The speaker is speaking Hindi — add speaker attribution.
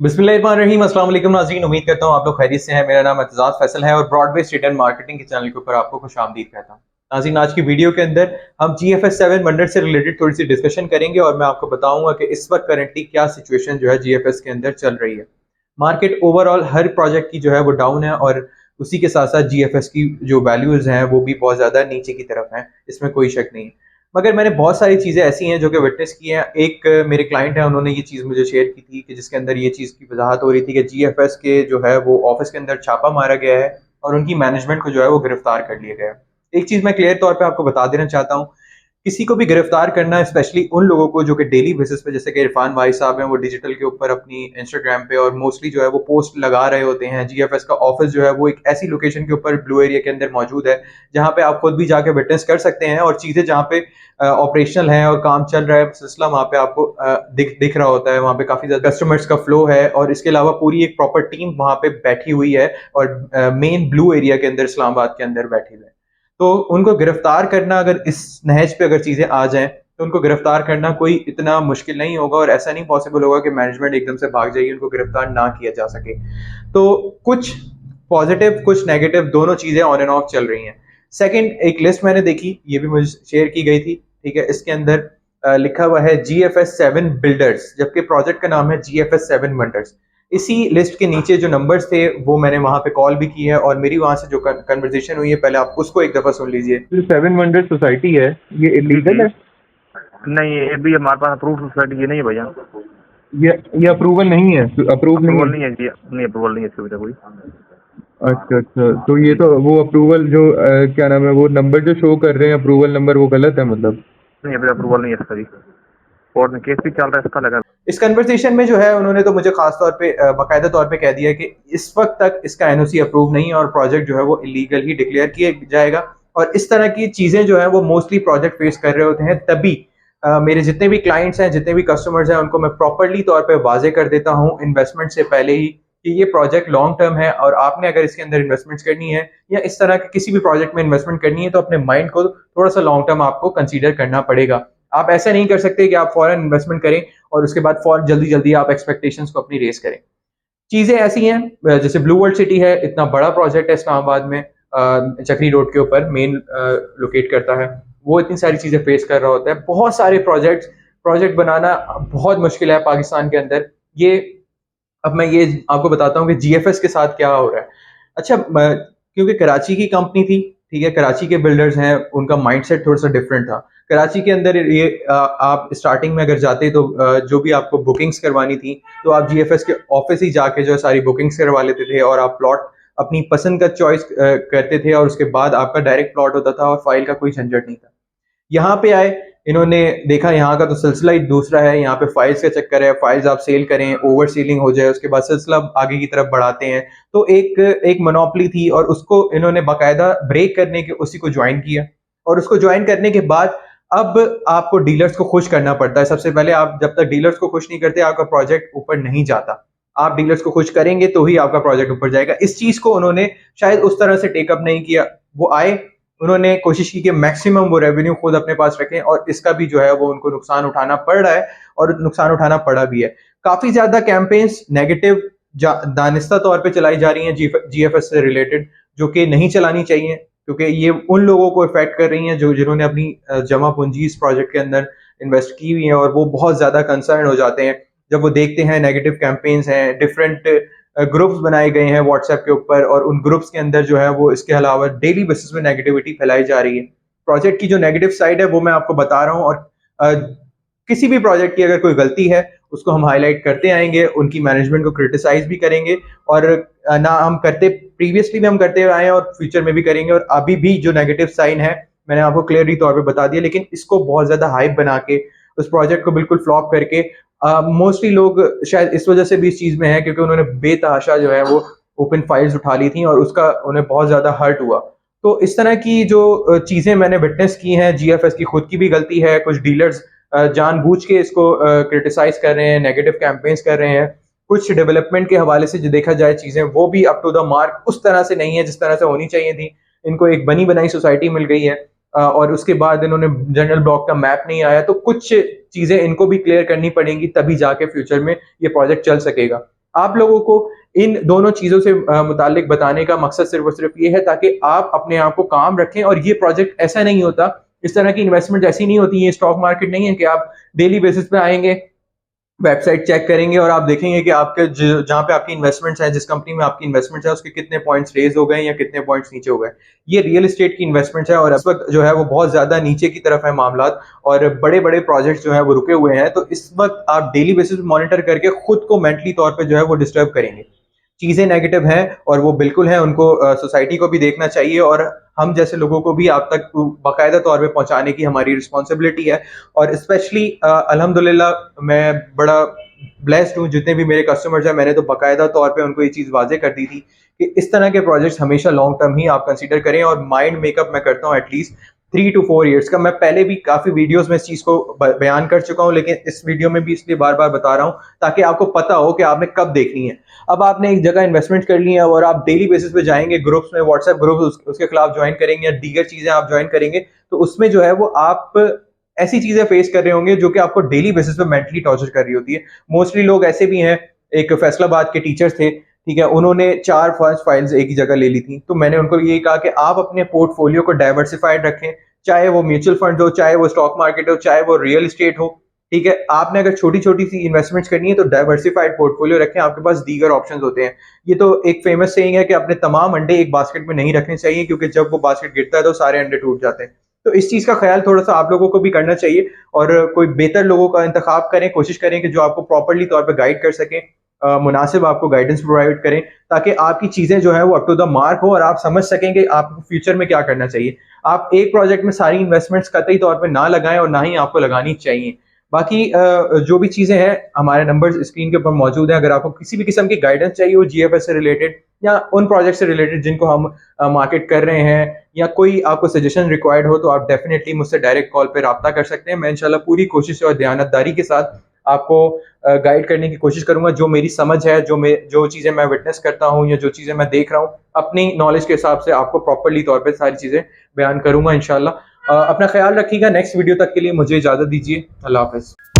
Speaker 1: बिस्मिल्लाहिर्रहमानिर्रहीम। अस्सलाम वालेकुम नाज़रीन, उम्मीद करता हूँ आप लोग खैरियत से हैं। मेरा नाम एतजाज़ फैसल है और ब्रॉडबेस ट्रेड एंड मार्केटिंग के चैनल के ऊपर आपको खुशामदीद कहता हूँ। नाज़रीन, आज की वीडियो के अंदर हम GFS 7 वंडर से रिलेटेड थोड़ी सी डिस्कशन करेंगे और मैं आपको बताऊंगा कि इस वक्त करंटली क्या सिचुएशन जो है GFS के अंदर चल रही है। मार्केट ओवरऑल हर प्रोजेक्ट की जो है वो डाउन है और उसी के साथ साथ GFS की जो वैल्यूज़ हैं वो भी बहुत ज़्यादा नीचे की तरफ हैं, इसमें कोई शक नहीं है। मगर मैंने बहुत सारी चीज़ें ऐसी हैं जो कि विटनेस की हैं। एक मेरे क्लाइंट हैं, उन्होंने ये चीज़ मुझे शेयर की थी कि जिसके अंदर ये चीज़ की वजाहत हो रही थी कि GFS के जो है वो ऑफिस के अंदर छापा मारा गया है और उनकी मैनेजमेंट को जो है वो गिरफ्तार कर लिया गया है। एक चीज़ मैं क्लियर तौर पे आपको बता देना चाहता हूँ, किसी को भी गिरफ्तार करना, स्पेशली उन लोगों को जो कि डेली बेसिस पे, जैसे कि इरफान भाई साहब हैं, वो डिजिटल के ऊपर अपनी इंस्टाग्राम पे और मोस्टली जो है वो पोस्ट लगा रहे होते हैं। GFS का ऑफिस जो है वो एक ऐसी लोकेशन के ऊपर ब्लू एरिया के अंदर मौजूद है जहाँ पे आप खुद भी जाके विटनेस कर सकते हैं और चीज़ें जहाँ पे ऑपरेशनल है और काम चल रहा है सिलसिला, वहाँ पे आपको दिख रहा होता है। वहाँ पे काफ़ी ज़्यादा कस्टमर्स का फ्लो है और इसके अलावा पूरी एक प्रॉपर टीम वहाँ पे बैठी हुई है और मेन ब्लू एरिया के अंदर, इस्लामाबाद के अंदर बैठी हुई है। तो उनको गिरफ्तार करना, अगर इस नहज पे अगर चीज़ें आ जाएं तो उनको गिरफ्तार करना कोई इतना मुश्किल नहीं होगा और ऐसा नहीं पॉसिबल होगा कि मैनेजमेंट एकदम से भाग जाएगी, उनको गिरफ्तार ना किया जा सके। तो कुछ पॉजिटिव कुछ नेगेटिव दोनों चीज़ें ऑन एंड ऑफ चल रही हैं। सेकंड, एक लिस्ट मैंने देखी, ये भी मुझे शेयर की गई थी, ठीक है। इसके अंदर लिखा हुआ है GFS 7 बिल्डर्स, जबकि प्रोजेक्ट का नाम है GFS 7 वंडर्स। इसी लिस्ट के नीचे जो नंबर्स थे वो मैंने वहां पे कॉल भी की है और मेरी वहां से जो कन्वर्सेशन हुई है, पहले आप उसको एक दफा सुन लीजिए।
Speaker 2: जो सेवन वंडर सोसाइटी है, ये इलीगल है?
Speaker 3: नहीं, ये भी हमारे पास अप्रूव सोसाइटी ये नहीं है भैया।
Speaker 2: ये अप्रूवल नहीं है? अप्रूव नहीं
Speaker 3: अप्रूवल
Speaker 2: है?
Speaker 3: नहीं है जी, नहीं अप्रूवल नहीं है इसकी वजह कोई।
Speaker 2: अच्छा अच्छा, तो ये
Speaker 3: जी
Speaker 2: तो वो अप्रूवल जो क्या नाम है, वो नंबर जो शो कर रहे हैं अप्रूवल नंबर, वो गलत है मतलब?
Speaker 3: नहीं, अभी अप्रूवल नहीं है इसका जी। कोर्ट में केस भी चल रहा है इसका लगा।
Speaker 1: इस कन्वर्सेशन में जो है उन्होंने तो मुझे खास तौर पे बाकायदा तौर पे कह दिया कि इस वक्त तक इसका NOC अप्रूव नहीं है और प्रोजेक्ट जो है वो इलीगल ही डिक्लेयर किया जाएगा। और इस तरह की चीजें जो है वो मोस्टली प्रोजेक्ट फेस कर रहे होते हैं। तभी मेरे जितने भी क्लाइंट्स हैं, जितने भी कस्टमर्स हैं, उनको मैं प्रॉपरली तौर पे वाजे कर देता हूँ इन्वेस्टमेंट से पहले ही कि ये प्रोजेक्ट लॉन्ग टर्म है और आपने अगर इसके अंदर इन्वेस्टमेंट्स करनी है या इस तरह के किसी भी प्रोजेक्ट में इन्वेस्टमेंट करनी है तो अपने माइंड को थोड़ा सा लॉन्ग टर्म आपको कंसीडर करना पड़ेगा। आप ऐसा नहीं कर सकते कि आप फॉरेन इन्वेस्टमेंट करें और उसके बाद फॉर जल्दी जल्दी आप एक्सपेक्टेशंस को अपनी रेस करें। चीजें ऐसी हैं, जैसे ब्लू वर्ल्ड सिटी है, इतना बड़ा प्रोजेक्ट है इस्लामाबाद में, चक्री रोड के ऊपर मेन लोकेट करता है। वो इतनी सारी चीजें फेस कर रहा होता है। बहुत सारे प्रोजेक्ट बनाना बहुत मुश्किल है पाकिस्तान के अंदर। ये अब मैं ये आपको बताता हूँ कि GFS के साथ क्या हो रहा है। अच्छा, क्योंकि कराची की कंपनी थी, ठीक है, कराची के बिल्डर्स हैं, उनका माइंडसेट थोड़ा सा डिफरेंट था। कराची के अंदर ये आप स्टार्टिंग में अगर जाते तो जो भी आपको बुकिंग्स करवानी थी तो आप GFS के ऑफिस ही जाके जो है सारी बुकिंग्स करवा लेते थे और आप प्लॉट अपनी पसंद का चॉइस करते थे और उसके बाद आपका डायरेक्ट प्लॉट होता था और फाइल का कोई झंझट नहीं था। यहाँ पे आए, इन्होंने देखा यहाँ का तो सिलसिला ही दूसरा है। यहाँ पे फाइल्स का चक्कर है, फाइल्स आप सेल करें, ओवर सीलिंग हो जाए, उसके बाद सिलसिला आगे की तरफ बढ़ाते हैं। तो एक मोनोपोली थी और उसको इन्होंने बाकायदा ब्रेक करने के उसी को ज्वाइन किया और उसको ज्वाइन करने के बाद अब आपको डीलर्स को खुश करना पड़ता है। सबसे पहले आप जब तक डीलर्स को खुश नहीं करते आपका प्रोजेक्ट ऊपर नहीं जाता। आप डीलर्स को खुश करेंगे तो ही आपका प्रोजेक्ट ऊपर जाएगा। इस चीज को उन्होंने शायद उस तरह से टेकअप नहीं किया। वो आए, उन्होंने कोशिश की कि मैक्सिमम वो रेवेन्यू खुद अपने पास रखें और इसका भी जो है वो उनको नुकसान उठाना पड़ रहा है और नुकसान उठाना पड़ा भी है। काफी ज्यादा कैंपेन्स नेगेटिव दानिस्ता तौर पे चलाई जा रही हैं GFS से रिलेटेड, जो कि नहीं चलानी चाहिए क्योंकि ये उन लोगों को इफेक्ट कर रही हैं जो जिन्होंने अपनी जमा पूंजी इस प्रोजेक्ट के अंदर इन्वेस्ट की हुई है और वो बहुत ज्यादा कंसर्न हो जाते हैं जब वो देखते हैं नेगेटिव कैंपेन्स हैं, डिफरेंट ग्रुप्स बनाए गए हैं व्हाट्सएप के ऊपर और उन ग्रुप्स के अंदर जो है वो इसके अलावा डेली बेसिस में नेगेटिविटी फैलाई जा रही है। प्रोजेक्ट की जो नेगेटिव साइड है वो मैं आपको बता रहा हूँ और अ, किसी भी प्रोजेक्ट की अगर कोई गलती है उसको हम हाईलाइट करते आएंगे, उनकी मैनेजमेंट को क्रिटिसाइज भी करेंगे और ना हम करते, प्रीवियसली भी हम करते हुए आए हैं और फ्यूचर में भी करेंगे। और अभी भी जो नेगेटिव साइन है मैंने आपको क्लियरली तौर पे बता दिया, लेकिन इसको बहुत ज्यादा हाइप बना के उस प्रोजेक्ट को बिल्कुल फ्लॉप करके मोस्टली लोग शायद इस वजह से भी इस चीज में है क्योंकि उन्होंने बेतहाशा जो है वो ओपन फाइल्स उठा ली थी और उसका उन्हें बहुत ज्यादा हर्ट हुआ। तो इस तरह की जो चीजें मैंने विटनेस की हैं, GFS की खुद की भी गलती है, कुछ डीलर्स जानबूझ के इसको क्रिटिसाइज कर रहे हैं, नेगेटिव कैंपेन्स कर रहे हैं। कुछ डेवलपमेंट के हवाले से जो देखा जाए चीजें वो भी अप टू द मार्क उस तरह से नहीं है जिस तरह से होनी चाहिए थी। इनको एक बनी बनाई सोसाइटी मिल गई है और उसके बाद इन्होंने जनरल ब्लॉक का मैप नहीं आया, तो कुछ चीजें इनको भी क्लियर करनी पड़ेंगी तभी जाके फ्यूचर में ये प्रोजेक्ट चल सकेगा। आप लोगों को इन दोनों चीज़ों से मुताल्लिक बताने का मकसद सिर्फ और सिर्फ ये है ताकि आप अपने आप को काम रखें। और ये प्रोजेक्ट ऐसा नहीं होता, इस तरह की इन्वेस्टमेंट ऐसी नहीं होती, ये स्टॉक मार्केट नहीं है कि आप डेली बेसिस पे आएँगे, वेबसाइट चेक करेंगे और आप देखेंगे कि आपके जहाँ पे आपकी इन्वेस्टमेंट्स हैं, जिस कंपनी में आपकी इन्वेस्टमेंट्स है, उसके कितने पॉइंट्स रेज़ हो गए या कितने पॉइंट्स नीचे हो गए। ये रियल एस्टेट की इन्वेस्टमेंट्स है और इस वक़्त जो है वो बहुत ज़्यादा नीचे की तरफ है मामलात और बड़े-बड़े प्रोजेक्ट्स जो हैं वो रुके हुए हैं। तो इस वक़्त आप डेली बेसिस पे मॉनिटर करके खुद को मेंटली तौर पे जो है वो डिस्टर्ब करेंगे। चीज़ें नेगेटिव हैं और वो बिल्कुल हैं, उनको सोसाइटी को भी देखना चाहिए और हम जैसे लोगों को भी आप तक बाकायदा तौर पे पहुँचाने की हमारी रिस्पॉन्सिबिलिटी है। और स्पेशली अल्हम्दुलिल्लाह मैं बड़ा ब्लेस्ड हूँ, जितने भी मेरे कस्टमर्स हैं मैंने तो बाकायदा तौर पे उनको ये चीज़ वाज़ेह कर दी थी कि इस तरह के प्रोजेक्ट्स हमेशा लॉन्ग टर्म ही आप कंसीडर करें और माइंड मेकअप मैं करता हूँ एटलीस्ट 3 टू 4 इयर्स का। मैं पहले भी काफ़ी वीडियोज़ में इस चीज़ को बयान कर चुका हूँ, लेकिन इस वीडियो में भी इसलिए बार-बार बता रहा हूँ ताकि आपको पता हो कि आपने कब देखनी है। अब आपने एक जगह इन्वेस्टमेंट कर ली है और आप डेली बेसिस पे जाएँगे ग्रुप्स में, व्हाट्सएप ग्रुप उसके खिलाफ जॉइन करेंगे या दीगर चीज़ें आप जॉइन करेंगे, तो उसमें जो है वो आप ऐसी चीज़ें फेस कर रहे होंगे जो कि आपको डेली बेसिस पे मेंटली टॉर्चर कर रही होती है। मोस्टली लोग ऐसे भी हैं, एक फैसलाबाद के टीचर्स थे, ठीक है? उन्होंने 4 फर्स्ट फाइल्स एक ही जगह ले ली थी। तो मैंने उनको यही कहा कि आप अपने पोर्टफोलियो को डाइवर्सिफाइड रखें, चाहे वो म्यूचुअल फंड हो, चाहे वो स्टॉक मार्केट हो, चाहे वो रियल एस्टेट हो, ठीक है? आपने अगर छोटी-छोटी सी इन्वेस्टमेंट्स करनी है तो डाइवर्सिफाइड पोर्टफोलियो रखें, आपके पास दीगर ऑप्शंस होते हैं। ये तो एक फेमस सेइंग है कि अपने तमाम अंडे एक बास्केट में नहीं रखने चाहिए क्योंकि जब वो बास्केट गिरता है तो सारे अंडे टूट जाते हैं। तो इस चीज़ का ख्याल थोड़ा-सा आप लोगों को भी करना चाहिए और कोई बेहतर लोगों का इंतखाब करें, कोशिश करें कि जो आपको प्रॉपर्ली तौर पे गाइड कर सकें, मुनासिब आपको गाइडेंस प्रोवाइड करें ताकि आपकी चीज़ें जो हैं वो अप टू द मार्क हो और आप समझ सकें कि आपको फ्यूचर में क्या करना चाहिए। आप एक प्रोजेक्ट में सारी इन्वेस्टमेंट्स कतई तौर पे ना लगाएँ और ना ही आपको लगानी चाहिए। बाकी जो भी चीज़ें हैं, हमारे नंबर्स स्क्रीन के ऊपर मौजूद हैं। अगर आपको किसी भी किस्म की गाइडेंस चाहिए हो जीएफएस से रिलेटेड या उन प्रोजेक्ट से रिलेटेड जिनको हम मार्केट कर रहे हैं या कोई आपको सजेशन रिक्वायर्ड हो, तो आप डेफिनिटली मुझसे डायरेक्ट कॉल पे राब्ता कर सकते हैं। मैं इंशाल्लाह पूरी कोशिश और दयानतदारी के साथ आपको गाइड करने की कोशिश करूँगा। जो मेरी समझ है, जो चीज़ें मैं विटनेस करता हूँ या जो चीज़ें मैं देख रहा हूँ, अपनी नॉलेज के हिसाब से आपको प्रॉपर्ली तौर पे सारी चीज़ें बयान करूँगा इंशाल्लाह। अपना ख्याल रखिएगा। नेक्स्ट वीडियो तक के लिए मुझे इजाज़त दीजिए। अल्लाह हाफ़िज़।